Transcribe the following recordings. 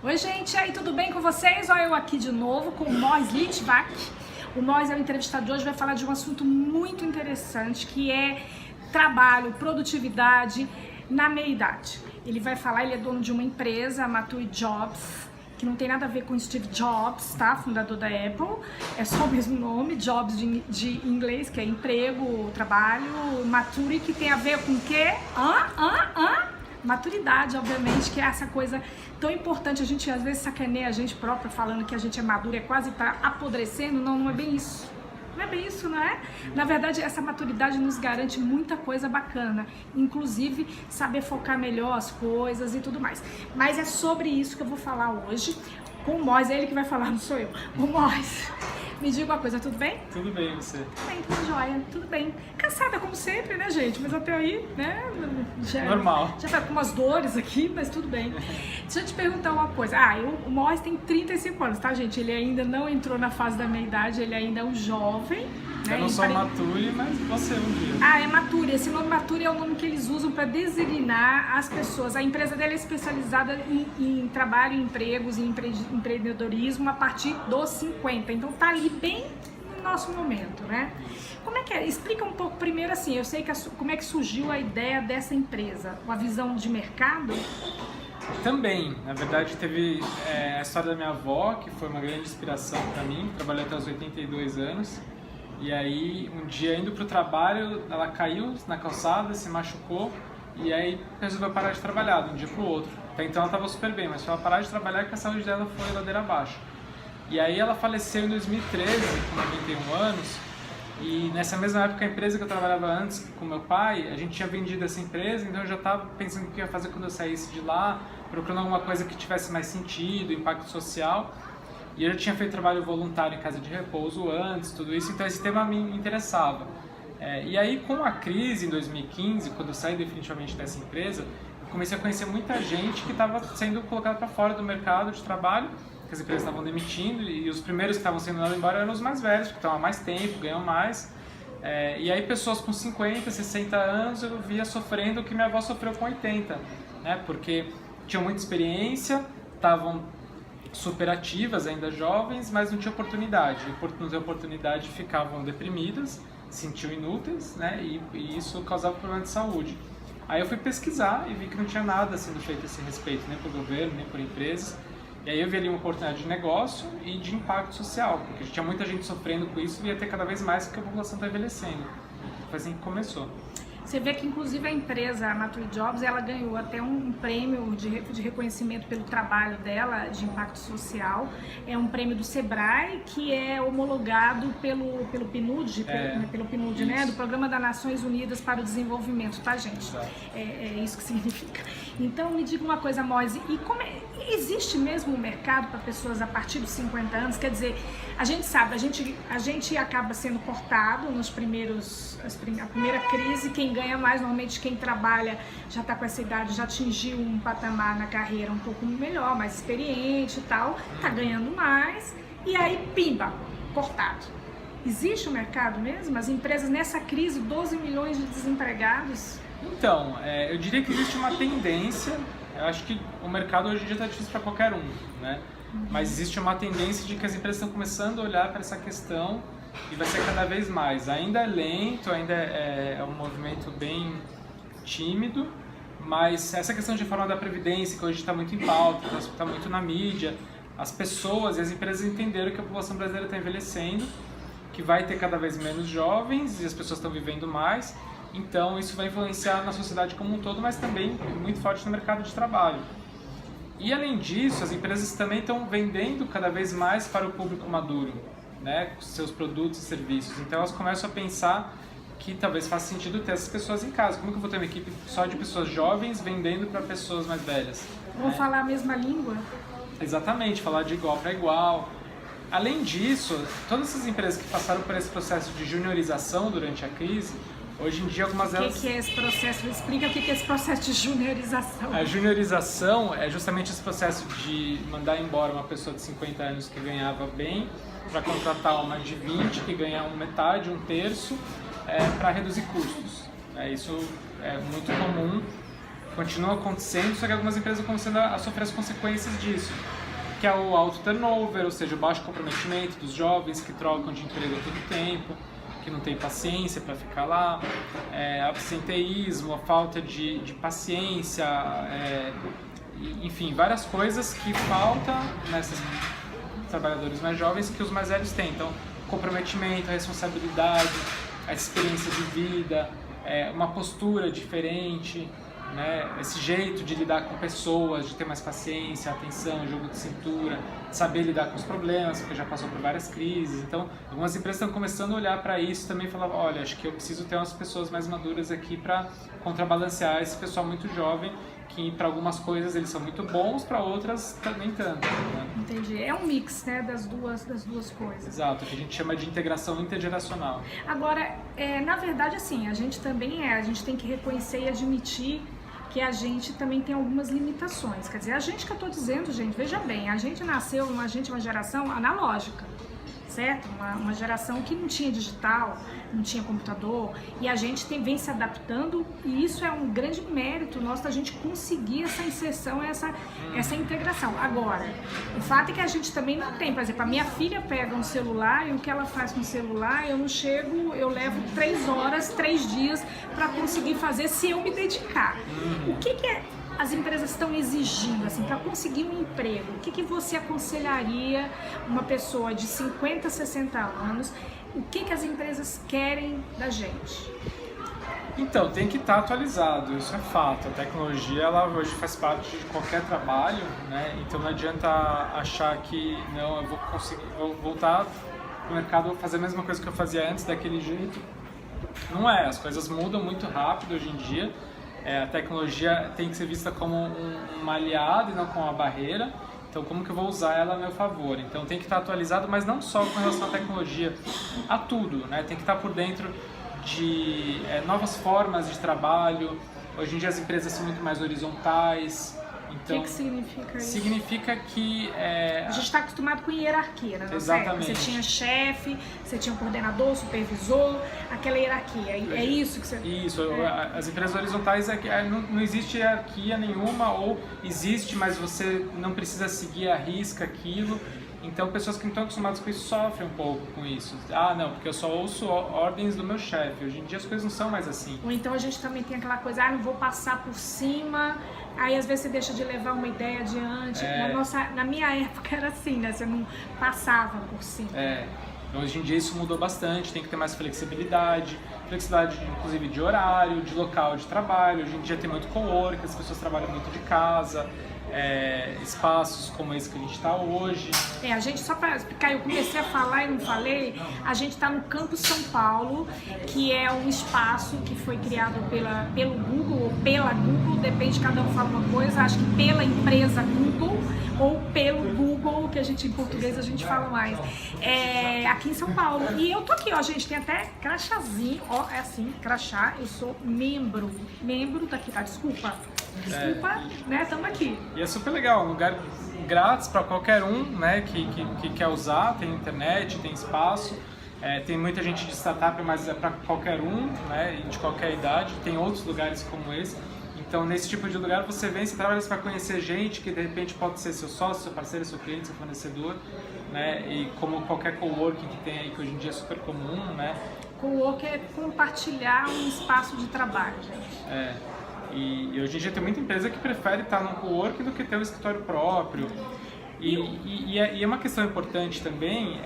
Oi gente, e aí, tudo bem com vocês? Olha eu aqui de novo com o Mois Litvak. O Mois é o entrevistado de hoje, vai falar de um assunto muito interessante que é trabalho, produtividade na meia-idade. Ele vai falar, ele é dono de uma empresa, a Mature Jobs, que não tem nada a ver com Steve Jobs, tá? Fundador da Apple, é só o mesmo nome, Jobs de inglês, que é emprego, trabalho, Mature, que tem a ver com o quê? Maturidade, obviamente, que é essa coisa tão importante. A gente às vezes sacaneia a gente própria falando que a gente é maduro, é quase tá apodrecendo. Não é bem isso. Não é bem isso, não é? Na verdade, essa maturidade nos garante muita coisa bacana, inclusive saber focar melhor as coisas e tudo mais. Mas é sobre isso que eu vou falar hoje com o Mois, é ele que vai falar, não sou eu. O Mois, me diga uma coisa, tudo bem? Tudo bem, você? Tudo bem, tudo jóia, tudo bem. Cansada como sempre, né, gente? Mas até aí, né? Normal. Já tá com umas dores aqui, mas tudo bem. Deixa eu te perguntar uma coisa. O Mois tem 35 anos, tá, gente? Ele ainda não entrou na fase da meia-idade, ele ainda é um jovem. Eu não sou Mature, mas você um dia. É Mature. Esse nome Mature é o nome que eles usam para designar as pessoas. A empresa dele é especializada em trabalho, em empregos, em empreendedorismo a partir dos 50. Então tá ali bem no nosso momento, né? Como é que é? Explica um pouco primeiro assim, eu sei que como é que surgiu a ideia dessa empresa? Uma visão de mercado? Também, na verdade, teve a história da minha avó, que foi uma grande inspiração para mim. Trabalhei até os 82 anos. E aí, um dia indo para o trabalho, ela caiu na calçada, se machucou e aí resolveu parar de trabalhar de um dia para o outro. Até então ela estava super bem, mas foi ela parar de trabalhar que a saúde dela foi ladeira abaixo. E aí ela faleceu em 2013, com 91 anos, e nessa mesma época a empresa que eu trabalhava antes com meu pai, a gente tinha vendido essa empresa, então eu já estava pensando o que ia fazer quando eu saísse de lá, procurando alguma coisa que tivesse mais sentido, impacto social. E eu já tinha feito trabalho voluntário em casa de repouso antes, tudo isso, então esse tema me interessava. E aí, com a crise em 2015, quando eu saí definitivamente dessa empresa, eu comecei a conhecer muita gente que estava sendo colocada para fora do mercado de trabalho, que as empresas estavam demitindo, e os primeiros que estavam sendo mandados embora eram os mais velhos, porque estavam há mais tempo, ganham mais. E aí, pessoas com 50, 60 anos, eu via sofrendo o que minha avó sofreu com 80, né? Porque tinham muita experiência, estavam super ativas, ainda jovens, mas não tinha oportunidade. E por não ter oportunidade ficavam deprimidas, se sentiam inúteis, né? E isso causava problema de saúde. Aí eu fui pesquisar e vi que não tinha nada sendo feito a esse respeito, nem por governo, nem por empresas. E aí eu vi ali uma oportunidade de negócio e de impacto social, porque tinha muita gente sofrendo com isso e ia ter cada vez mais porque a população está envelhecendo. Foi assim que começou. Você vê que inclusive a empresa, a Mature Jobs, ela ganhou até um prêmio de reconhecimento pelo trabalho dela de impacto social. É um prêmio do Sebrae que é homologado pelo PNUD, pelo PNUD, né? Do Programa das Nações Unidas para o Desenvolvimento, tá, gente? É isso que significa. Então me diga uma coisa, Moise, e existe mesmo um mercado para pessoas a partir dos 50 anos? Quer dizer, a gente sabe, a gente acaba sendo cortado nos a primeira crise. Quem ganha mais, normalmente quem trabalha já está com essa idade, já atingiu um patamar na carreira um pouco melhor, mais experiente e tal, está ganhando mais, e aí, pimba, cortado. Existe um mercado mesmo? As empresas nessa crise, 12 milhões de desempregados? Então, eu diria que existe uma tendência, eu acho que o mercado hoje em dia está difícil para qualquer um, né? Mas existe uma tendência de que as empresas estão começando a olhar para essa questão e vai ser cada vez mais. Ainda é lento, ainda é um movimento bem tímido, mas essa questão de reforma da Previdência, que hoje está muito em pauta, está muito na mídia, as pessoas e as empresas entenderam que a população brasileira está envelhecendo, que vai ter cada vez menos jovens e as pessoas estão vivendo mais, então isso vai influenciar na sociedade como um todo, mas também muito forte no mercado de trabalho. E além disso, as empresas também estão vendendo cada vez mais para o público maduro, né, seus produtos e serviços. Então elas começam a pensar que talvez faça sentido ter essas pessoas em casa. Como que eu vou ter uma equipe só de pessoas jovens vendendo para pessoas mais velhas? Vão falar a mesma língua? Exatamente, falar de igual para igual. Além disso, todas essas empresas que passaram por esse processo de juniorização durante a crise, hoje em dia algumas delas... O que é esse processo? Explica o que é esse processo de juniorização. A juniorização é justamente esse processo de mandar embora uma pessoa de 50 anos que ganhava bem para contratar uma de 20 que ganha metade, um terço, para reduzir custos. Isso é muito comum continua acontecendo, só que algumas empresas estão começando a sofrer as consequências disso, que é o alto turnover, ou seja, o baixo comprometimento dos jovens que trocam de emprego a todo tempo, que não tem paciência para ficar lá, absenteísmo, a falta de paciência, enfim, várias coisas que faltam nesses trabalhadores mais jovens que os mais velhos têm. Então, comprometimento, a responsabilidade, a experiência de vida, uma postura diferente, né? Esse jeito de lidar com pessoas, de ter mais paciência, atenção, jogo de cintura, saber lidar com os problemas, porque já passou por várias crises. Então, algumas empresas estão começando a olhar para isso também e falar, olha, acho que eu preciso ter umas pessoas mais maduras aqui para contrabalancear esse pessoal muito jovem, que para algumas coisas eles são muito bons, para outras nem tanto. Né? Entendi. É um mix, né, das duas coisas. Exato, que a gente chama de integração intergeracional. Agora, na verdade, assim, a gente tem que reconhecer e admitir que a gente também tem algumas limitações. Quer dizer, a gente que eu tô dizendo, gente, veja bem, a gente nasceu, uma geração analógica, certo? Uma geração que não tinha digital, não tinha computador, e a gente vem se adaptando, e isso é um grande mérito nosso da gente conseguir essa inserção, essa integração. Agora, o fato é que a gente também não tem, por exemplo, a minha filha pega um celular e o que ela faz com o celular, eu levo 3 horas, 3 dias para conseguir fazer se eu me dedicar. O que as empresas estão exigindo, assim, para conseguir um emprego? O que você aconselharia uma pessoa de 50, 60 anos? O que as empresas querem da gente? Então, tem que estar atualizado, isso é fato. A tecnologia, ela hoje faz parte de qualquer trabalho, né? Então não adianta achar que, não, eu vou voltar pro mercado, vou fazer a mesma coisa que eu fazia antes, daquele jeito. Não é, as coisas mudam muito rápido hoje em dia. A tecnologia tem que ser vista como um aliado e não como uma barreira. Então, como que eu vou usar ela a meu favor? Então, tem que estar atualizado, mas não só com relação à tecnologia, a tudo, né? Tem que estar por dentro de novas formas de trabalho. Hoje em dia as empresas são muito mais horizontais. Então, o que significa isso? Significa que... A gente está acostumado com hierarquia, né? Exatamente. Você tinha chefe, você tinha um coordenador, supervisor, aquela hierarquia. É isso que você... Isso. As empresas horizontais não existe hierarquia nenhuma, ou existe, mas você não precisa seguir à risca aquilo. Então, pessoas que não estão acostumadas com isso sofrem um pouco com isso. Ah, não, porque eu só ouço ordens do meu chefe. Hoje em dia as coisas não são mais assim. Ou então a gente também tem aquela coisa, não vou passar por cima, aí às vezes você deixa de levar uma ideia adiante. Na minha época era assim, né? Você não passava por cima. Hoje em dia isso mudou bastante, tem que ter mais flexibilidade inclusive de horário, de local de trabalho. Hoje em dia tem muito co-work, as pessoas trabalham muito de casa. Espaços como esse que a gente está hoje. A gente, só para explicar, eu comecei a falar e não falei, a gente está no Campus São Paulo, que é um espaço que foi criado pelo Google ou pela Google, depende, cada um fala uma coisa, acho que pela empresa Google ou pelo Google, que a gente em português a gente fala mais, aqui em São Paulo. E eu tô aqui, ó, gente, tem até crachazinho, ó, é assim, crachá, eu sou membro daqui, tá? Desculpa, né? Estamos aqui. E é super legal, um lugar grátis para qualquer um, né, que quer usar, tem internet, tem espaço, tem muita gente de startup, mas é para qualquer um, né, de qualquer idade, tem outros lugares como esse. Então, nesse tipo de lugar, você vem, você trabalha para conhecer gente que de repente pode ser seu sócio, seu parceiro, seu cliente, seu fornecedor, né, e como qualquer coworking que tem aí, que hoje em dia é super comum, né. Coworking é compartilhar um espaço de trabalho, gente. E hoje em dia tem muita empresa que prefere estar num coworking do que ter um escritório próprio. E é uma questão importante também,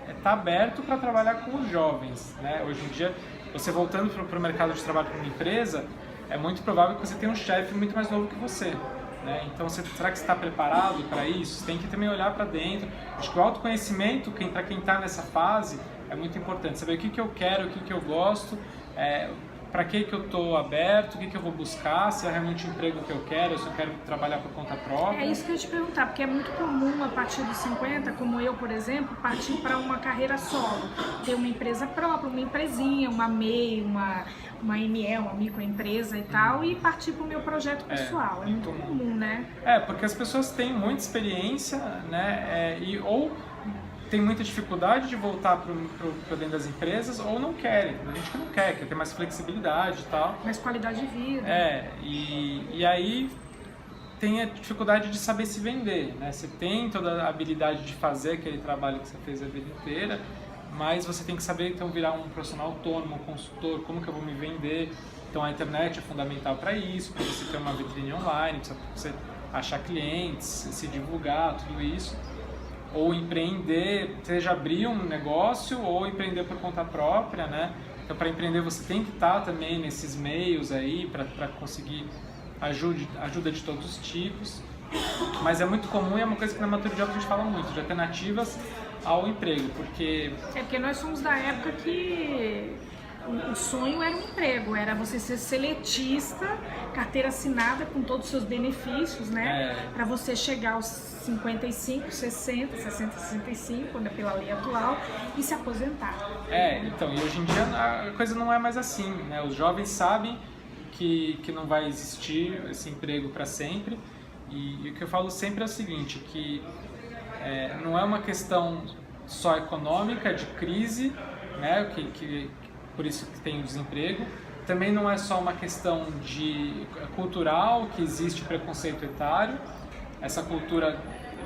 estar aberto para trabalhar com os jovens, né? Hoje em dia, você voltando para o mercado de trabalho para uma empresa, é muito provável que você tenha um chefe muito mais novo que você. Né? Então, será que você está preparado para isso? Você tem que também olhar para dentro. Acho que o autoconhecimento, para quem está nessa fase, é muito importante. Saber o que eu quero, o que eu gosto, para que eu estou aberto, o que eu vou buscar, se é realmente o emprego que eu quero, se eu quero trabalhar por conta própria. É isso que eu ia te perguntar, porque é muito comum a partir dos 50, como eu, por exemplo, partir para uma carreira solo. Ter uma empresa própria, uma empresinha, uma MEI, uma ME, uma microempresa e tal, e partir para o meu projeto pessoal. É muito comum, né? Porque as pessoas têm muita experiência, né, ou tem muita dificuldade de voltar para dentro das empresas ou não querem. A gente que não quer ter mais flexibilidade e tal. Mais qualidade de vida. E aí tem a dificuldade de saber se vender, né? Você tem toda a habilidade de fazer aquele trabalho que você fez a vida inteira, mas você tem que saber, então, virar um profissional autônomo, um consultor, como que eu vou me vender. Então a internet é fundamental para isso, para você ter uma vitrine online, para você achar clientes, se divulgar, tudo isso. Ou empreender, seja abrir um negócio ou empreender por conta própria, né? Então, para empreender você tem que estar também nesses meios aí para conseguir ajuda de todos os tipos. Mas é muito comum e é uma coisa que na Mature Jobs a gente fala muito, de alternativas ao emprego, porque... porque nós somos da época que o sonho era um emprego, era você ser seletista, carteira assinada com todos os seus benefícios, né? Para você chegar aos 55, 60, 65, né, pela lei atual, e se aposentar. Então, e hoje em dia a coisa não é mais assim, né? Os jovens sabem que não vai existir esse emprego para sempre, e o que eu falo sempre é o seguinte, que não é uma questão só econômica, de crise, né? Por isso que tem o desemprego. Também não é só uma questão cultural, que existe preconceito etário. Essa cultura,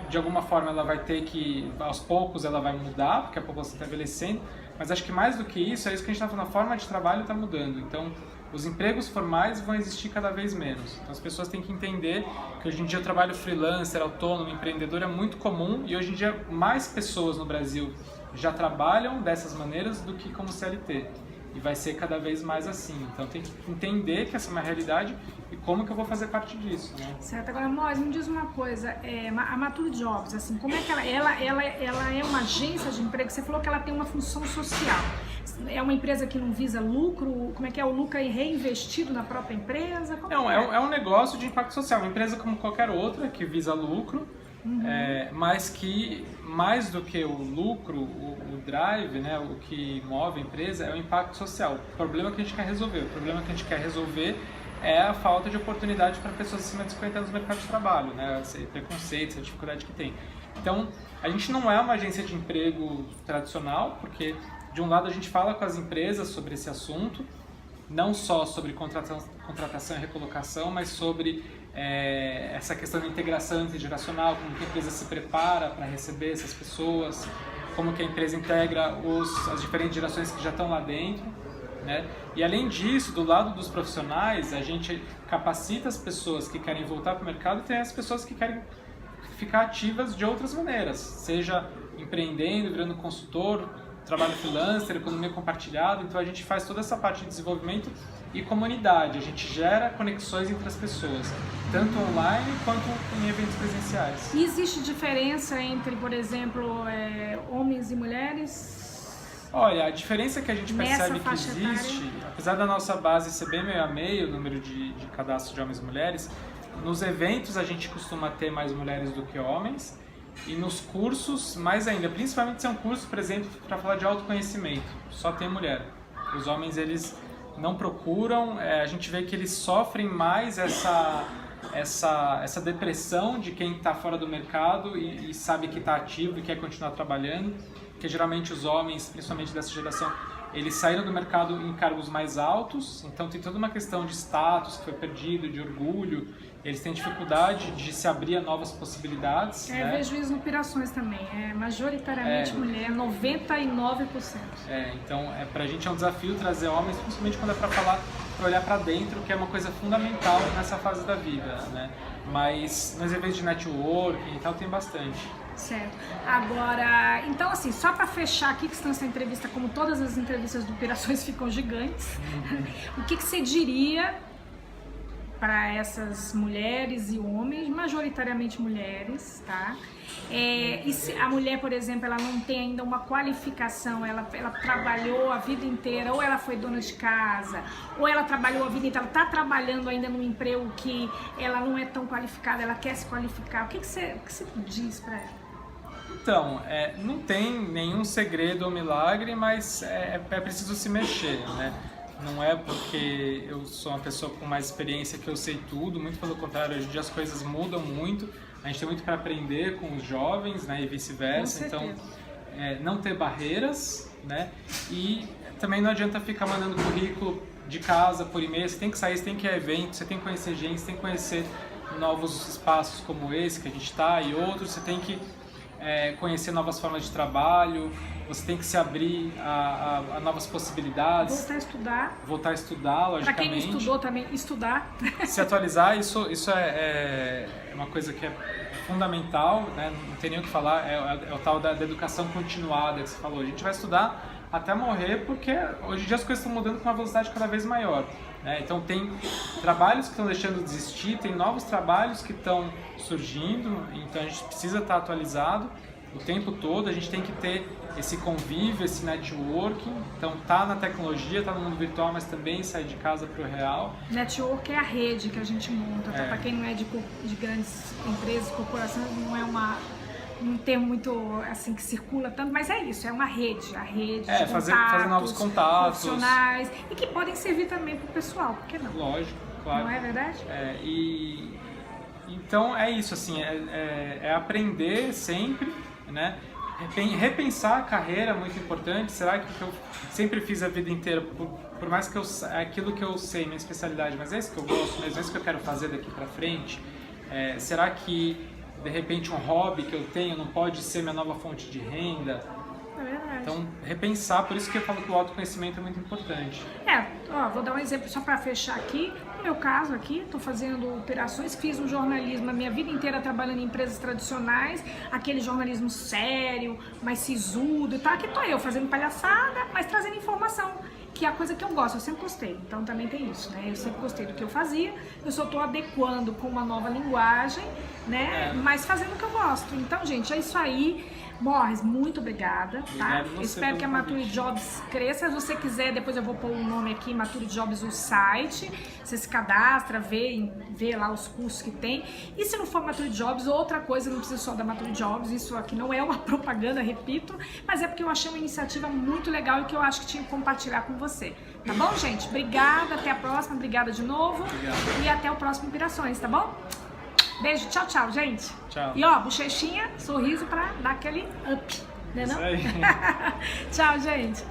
de alguma forma, ela vai ter que, aos poucos, ela vai mudar, porque a população está envelhecendo. Mas acho que mais do que isso, é isso que a gente está falando, a forma de trabalho está mudando. Então, os empregos formais vão existir cada vez menos. Então, as pessoas têm que entender que hoje em dia o trabalho freelancer, autônomo, empreendedor é muito comum, e hoje em dia mais pessoas no Brasil já trabalham dessas maneiras do que como CLT. E vai ser cada vez mais assim. Então tem que entender que essa é uma realidade e como que eu vou fazer parte disso, né? Certo. Agora, Moz, me diz uma coisa, a Mature Jobs, assim, como é que ela é uma agência de emprego? Você falou que ela tem uma função social. É uma empresa que não visa lucro? Como é que é? O lucro é reinvestido na própria empresa? Não, é um negócio de impacto social. Uma empresa como qualquer outra que visa lucro, mas que mais do que o lucro, o drive, né, o que move a empresa é o impacto social. O problema que a gente quer resolver. O problema que a gente quer resolver é a falta de oportunidade para pessoas acima de 50 anos no mercado de trabalho, né, esse preconceito, essa dificuldade que tem. Então, a gente não é uma agência de emprego tradicional, porque de um lado a gente fala com as empresas sobre esse assunto, não só sobre contratação e recolocação, mas sobre essa questão da integração intergeracional, como que a empresa se prepara para receber essas pessoas, como que a empresa integra as diferentes gerações que já estão lá dentro, né? E além disso, do lado dos profissionais, a gente capacita as pessoas que querem voltar para o mercado e tem as pessoas que querem ficar ativas de outras maneiras, seja empreendendo, virando consultor, trabalho freelancer, economia compartilhada. Então a gente faz toda essa parte de desenvolvimento e comunidade, a gente gera conexões entre as pessoas, tanto online quanto em eventos presenciais. E existe diferença entre, por exemplo, homens e mulheres? Olha, a diferença que a gente percebe que existe, apesar da nossa base ser bem meio a meio, o número de cadastro de homens e mulheres, nos eventos a gente costuma ter mais mulheres do que homens, e nos cursos, mais ainda, principalmente se é um curso, por exemplo, para falar de autoconhecimento, só tem mulher. Os homens, eles não procuram, a gente vê que eles sofrem mais essa depressão de quem está fora do mercado e sabe que está ativo e quer continuar trabalhando, que geralmente os homens, principalmente dessa geração, eles saíram do mercado em cargos mais altos, então tem toda uma questão de status que foi perdido, de orgulho, eles têm dificuldade de se abrir a novas possibilidades. Eu vejo isso no Operações também, majoritariamente mulher, 99%. Então pra gente é um desafio trazer homens, principalmente quando é para olhar para dentro, que é uma coisa fundamental nessa fase da vida, né? Mas nos eventos de networking e tal tem bastante. Certo. Agora, então assim, só para fechar aqui, que senão essa entrevista, como todas as entrevistas do Operações, ficam gigantes, o que você diria para essas mulheres e homens, majoritariamente mulheres, tá? E se a mulher, por exemplo, ela não tem ainda uma qualificação, ela trabalhou a vida inteira, ou ela foi dona de casa, ou ela trabalhou a vida inteira, ela está trabalhando ainda num emprego que ela não é tão qualificada, ela quer se qualificar, o que você diz para ela? Então, não tem nenhum segredo ou milagre, mas é preciso se mexer, né? Não é porque eu sou uma pessoa com mais experiência que eu sei tudo, muito pelo contrário, hoje em dia as coisas mudam muito, a gente tem muito para aprender com os jovens, né, e vice-versa, então não ter barreiras, né? E também não adianta ficar mandando currículo de casa por e-mail, você tem que sair, você tem que ir a eventos, você tem que conhecer gente, você tem que conhecer novos espaços como esse que a gente está e outros, você tem que conhecer novas formas de trabalho, você tem que se abrir a novas possibilidades. Voltar a estudar, logicamente. Para quem não estudou também, estudar. Se atualizar, isso é uma coisa que é fundamental, né? Não tem nem o que falar, é o tal da educação continuada que você falou. A gente vai estudar até morrer, porque hoje em dia as coisas estão mudando com uma velocidade cada vez maior, né? Então tem trabalhos que estão deixando de existir, tem novos trabalhos que estão surgindo, então a gente precisa estar atualizado o tempo todo, a gente tem que ter esse convívio, esse networking, então tá na tecnologia, tá no mundo virtual, mas também sair de casa para o real. Network é a rede que a gente monta, tá? Para quem não é de grandes empresas, corporações, não é um termo muito assim que circula tanto, mas é isso, é uma rede, a rede de fazer novos contatos profissionais e que podem servir também para o pessoal, por que não? Lógico, claro. Não é verdade? Então é isso, assim, é aprender sempre, né? Repensar a carreira é muito importante. Será que eu sempre fiz a vida inteira, por mais que aquilo que eu sei, minha especialidade, mas é isso que eu gosto, mas é isso que eu quero fazer daqui para frente? Será que de repente um hobby que eu tenho não pode ser minha nova fonte de renda? É verdade. Então, repensar, por isso que eu falo que o autoconhecimento é muito importante. Vou dar um exemplo só para fechar aqui. No meu caso aqui, estou fazendo operações, fiz um jornalismo a minha vida inteira trabalhando em empresas tradicionais, aquele jornalismo sério, mais sisudo e tal. Aqui estou eu fazendo palhaçada, mas trazendo informação, que é a coisa que eu gosto, eu sempre gostei. Então também tem isso, né? Eu sempre gostei do que eu fazia, eu só estou adequando com uma nova linguagem, né? Mas fazendo o que eu gosto. Então, gente, é isso aí. Morris, muito obrigada, tá? Espero que a Mature Jobs cresça. Se você quiser, depois eu vou pôr o nome aqui, Mature Jobs, o site. Você se cadastra, vê lá os cursos que tem. E se não for Mature Jobs, outra coisa, não precisa só da Mature Jobs, isso aqui não é uma propaganda, repito, mas é porque eu achei uma iniciativa muito legal e que eu acho que tinha que compartilhar com você. Tá bom, gente? Obrigada, até a próxima, obrigada de novo. Obrigado. E até o próximo Inspirações, tá bom? Beijo, tchau, tchau, gente. Tchau. E ó, bochechinha, sorriso pra dar aquele up, né não? Isso aí. Tchau, gente.